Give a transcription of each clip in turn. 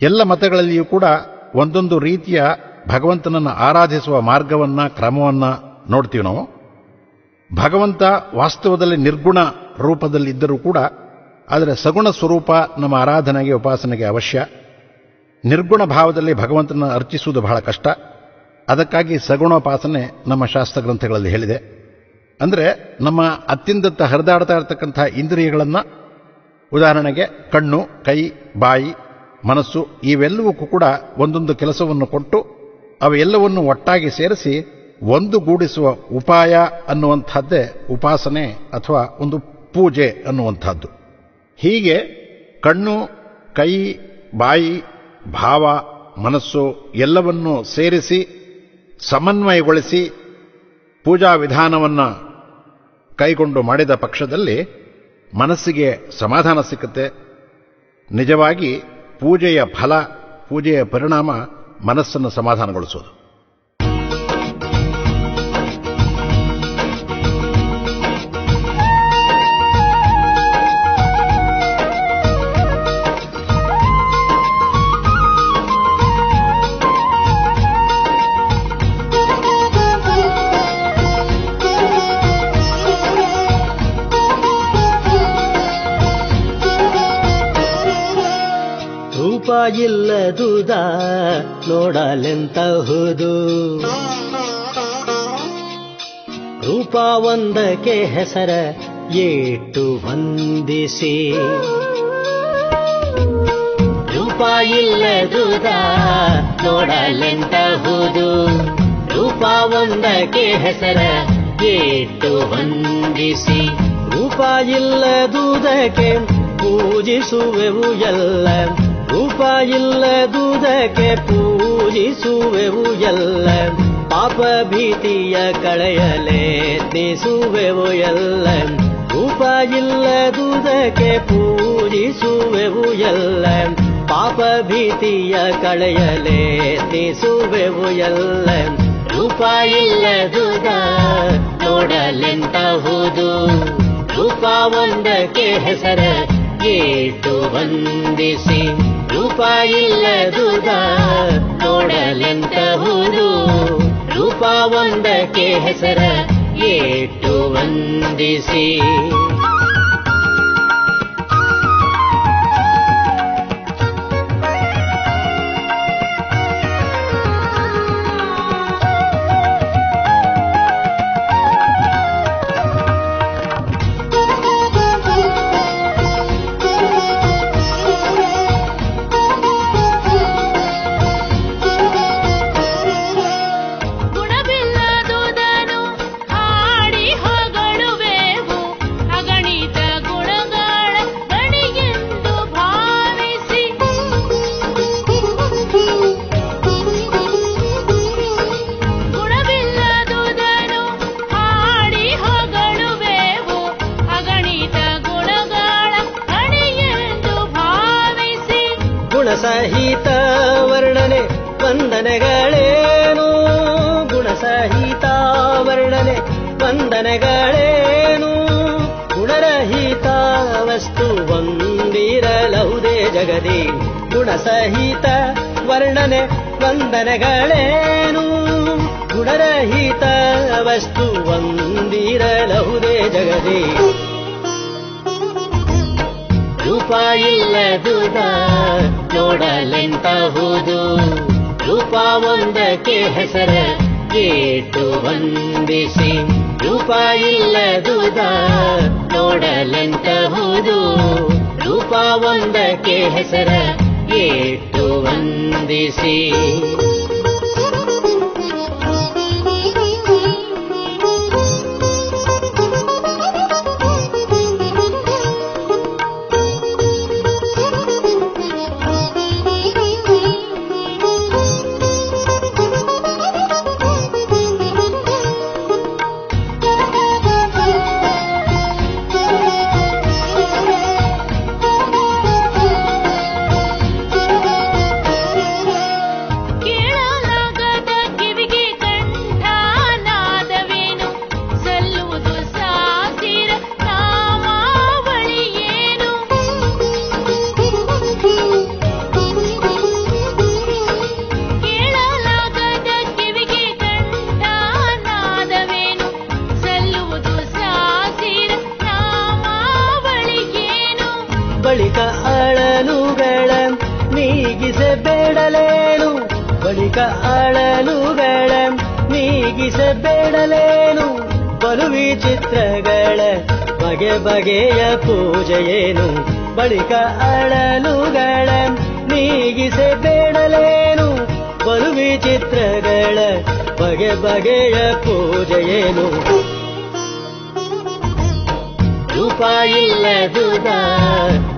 ಎಲ್ಲ ಮತಗಳಲ್ಲಿಯೂ ಕೂಡ ಒಂದೊಂದು ರೀತಿಯ ಭಗವಂತನನ್ನು ಆರಾಧಿಸುವ ಮಾರ್ಗವನ್ನ, ಕ್ರಮವನ್ನ ನೋಡ್ತೀವಿ ನಾವು. ಭಗವಂತ ವಾಸ್ತವದಲ್ಲಿ ನಿರ್ಗುಣ ರೂಪದಲ್ಲಿದ್ದರೂ ಕೂಡ ಆದರೆ ಸಗುಣ ಸ್ವರೂಪ ನಮ್ಮ ಆರಾಧನೆಗೆ, ಉಪಾಸನೆಗೆ ಅವಶ್ಯ. ನಿರ್ಗುಣ ಭಾವದಲ್ಲಿ ಭಗವಂತನ ಅರ್ಚಿಸುವುದು ಬಹಳ ಕಷ್ಟ. ಅದಕ್ಕಾಗಿ ಸಗುಣೋಪಾಸನೆ ನಮ್ಮ ಶಾಸ್ತ್ರ ಗ್ರಂಥಗಳಲ್ಲಿ ಹೇಳಿದೆ. ಅಂದರೆ ನಮ್ಮ ಅತ್ಯಂತ ಹರಿದಾಡ್ತಾ ಇರತಕ್ಕಂಥ ಇಂದ್ರಿಯಗಳನ್ನು, ಉದಾಹರಣೆಗೆ ಕಣ್ಣು, ಕೈ, ಬಾಯಿ, ಮನಸ್ಸು, ಇವೆಲ್ಲವಕ್ಕೂ ಕೂಡ ಒಂದೊಂದು ಕೆಲಸವನ್ನು ಕೊಟ್ಟು ಅವೆಲ್ಲವನ್ನು ಒಟ್ಟಾಗಿ ಸೇರಿಸಿ ಒಂದುಗೂಡಿಸುವ ಉಪಾಯ ಅನ್ನುವಂಥದ್ದೇ ಉಪಾಸನೆ ಅಥವಾ ಒಂದು ಪೂಜೆ ಅನ್ನುವಂಥದ್ದು. ಹೀಗೆ ಕಣ್ಣು, ಕೈ, ಬಾಯಿ, ಭಾವ, ಮನಸ್ಸು ಎಲ್ಲವನ್ನೂ ಸೇರಿಸಿ ಸಮನ್ವಯಗೊಳಿಸಿ ಪೂಜಾ ವಿಧಾನವನ್ನು ಕೈಗೊಂಡು ಮಾಡಿದ ಪಕ್ಷದಲ್ಲಿ ಮನಸ್ಸಿಗೆ ಸಮಾಧಾನ ಸಿಕ್ಕುತ್ತೆ. ನಿಜವಾಗಿ ಪೂಜೆಯ ಫಲ, ಪೂಜೆಯ ಪರಿಣಾಮ ಮನಸ್ಸನ್ನು ಸಮಾಧಾನಗೊಳಿಸೋದು. ಇಲ್ಲದುದ ನೋಡಲೆಂತಹುದು, ರೂಪ ಒಂದಕ್ಕೆ ಹೆಸರ ಏಟು ವಂದಿಸಿ. ರೂಪ ಇಲ್ಲದುದ ನೋಡಲೆಂತಹುದು, ರೂಪ ಒಂದಕ್ಕೆ ಹೆಸರ ಏಟು ವಂದಿಸಿ. ರೂಪ ಇಲ್ಲದುದಕ್ಕೆ ಪೂಜಿಸುವೆವು ಎಲ್ಲ, ರೂಪ ಇಲ್ಲದುದಕ್ಕೆ ಪೂಜಿಸುವೆವು ಎಲ್ಲ. ಪಾಪ ಭೀತಿಯ ಕಳೆಯಲೆತ್ನಿಸುವೆವು ಎಲ್ಲ, ರೂಪ ಇಲ್ಲದುದಕ್ಕೆ ಪೂಜಿಸುವೆವು ಎಲ್ಲ. ಪಾಪ ಭೀತಿಯ ಕಳೆಯಲೆತ್ನಿಸುವೆವು ಎಲ್ಲ. ರೂಪ ಇಲ್ಲದುದ ನೋಡಲೆಂತಹುದು, ರೂಪ ಒಂದಕ್ಕೆ ಹೆಸರ ಏಟು ವಂದಿಸಿ. ರೂಪ ಇಲ್ಲದುದ ನೋಡಲೆಂತಹುದು, ರೂಪ ಒಂದಕ್ಕೆ ಹೆಸರ ಏಟು ವಂದಿಸಿ. ಗುಣಸಹಿತ ವರ್ಣನೆ ವಂದನೆಗಳೇನು, ಗುಣಸಹಿತ ವರ್ಣನೆ ವಂದನೆಗಳೇನು. ಗುಣರಹಿತ ವಸ್ತು ಒಂದಿರಲಹುದೇ ಜಗದಿ, ಗುಣಸಹಿತ ವರ್ಣನೆ ವಂದನೆಗಳೇನು. ಗುಣರಹಿತ ವಸ್ತು ಒಂದಿರಲಹುದೇ ಜಗದಿ. ರೂಪ ಇಲ್ಲದುದ ನೋಡಲೆಂತಹುದು, ರೂಪ ಒಂದಕ್ಕೆ ಹೆಸರ ಏಟು ವಂದಿಸಿ. ರೂಪ ಇಲ್ಲದುದ ನೋಡಲೆಂತಹುದು, ರೂಪ ಒಂದಕ್ಕೆ ಹೆಸರ ಏಟು ವಂದಿಸಿ. ಕೇಳ ಅಳಲುಗಳ ನೀಗಿಸಬೇಡಲೇನು, ಬಳಿಕ ಅಳಲುಗಳ ನೀಗಿಸಬೇಡಲೇನು, ಬಲು ವಿಚಿತ್ರಗಳ ಬಗೆ ಬಗೆಯ ಪೂಜೆಯೇನು, ಬಳಿಕ ಅಳಲುಗಳ ನೀಗಿಸಬೇಡಲೇನು, ಬಲು ವಿಚಿತ್ರಗಳ ಬಗೆ ಬಗೆಯ ಪೂಜೆಯೇನು. ರೂಪ ಇಲ್ಲದುದ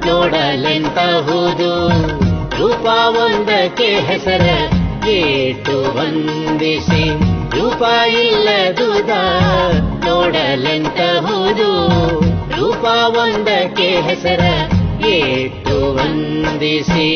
ನೋಡಲೆಂತಹುದು, ರೂಪ ಒಂದಕ್ಕೆ ಹೆಸರ ಏಟು ವಂದಿಸಿ. ರೂಪ ಇಲ್ಲದುದ ನೋಡಲೆಂತಹುದು, ರೂಪ ಒಂದಕ್ಕೆ ಹೆಸರ ಏಟು ವಂದಿಸಿ.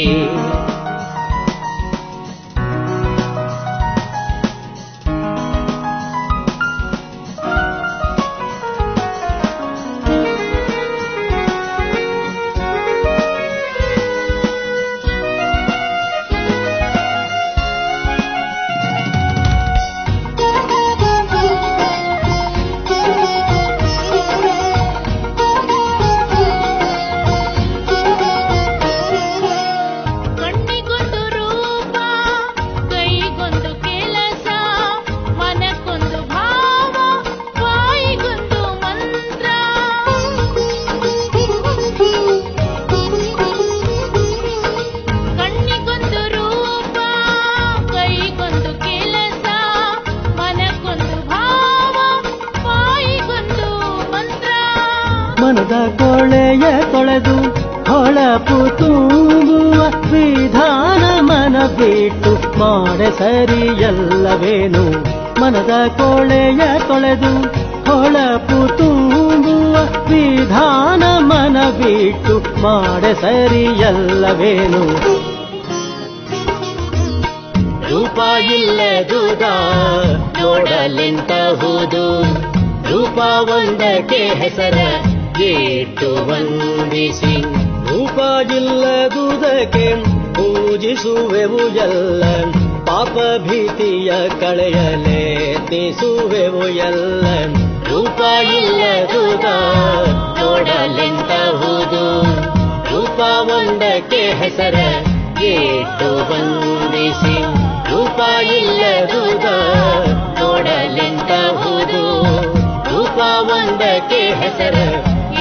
ಮನದ ಕೊಳೆಯ ತೊಳೆದು ಹೊಳಪು ತುಂಬುವ ವಿಧಾನ ಮನ ಬಿಟ್ಟು ಮಾಡೆ ಸರಿಯಲ್ಲವೇನು. ಮನದ ಕೊಳೆಯ ತೊಳೆದು ಹೊಳಪು ತುಂಬುವ ವಿಧಾನ ಮನ ಬಿಟ್ಟು ಮಾಡೆ ಸರಿಯಲ್ಲವೇನು. ರೂಪ ಇಲ್ಲದುದ ನೋಡಲೆಂತಹುದು, ರೂಪ ಒಂದಕ್ಕೆ ಹೆಸರ ಏಟು ವಂದಿಸಿ. ರೂಪ ಇಲ್ಲದುದಕ್ಕೆ ಪೂಜಿಸುವೆವು ಎಲ್ಲ, ಪಾಪ ಭೀತಿಯ ಕಳೆಯಲೆತ್ತಿಸುವೆವು ಎಲ್ಲ. ರೂಪ ಇಲ್ಲದುದ ನೋಡಲೆಂತಹುದು, ರೂಪ ಒಂದಕ್ಕೆ ಹೆಸರ ಏಟು ವಂದಿಸಿ. ರೂಪ ಇಲ್ಲದುದ ನೋಡಲೆಂತಹುದು, ರೂಪ ಒಂದಕ್ಕೆ ಹೆಸರ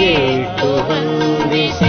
ಏಟು ವಂದಿಸಿ.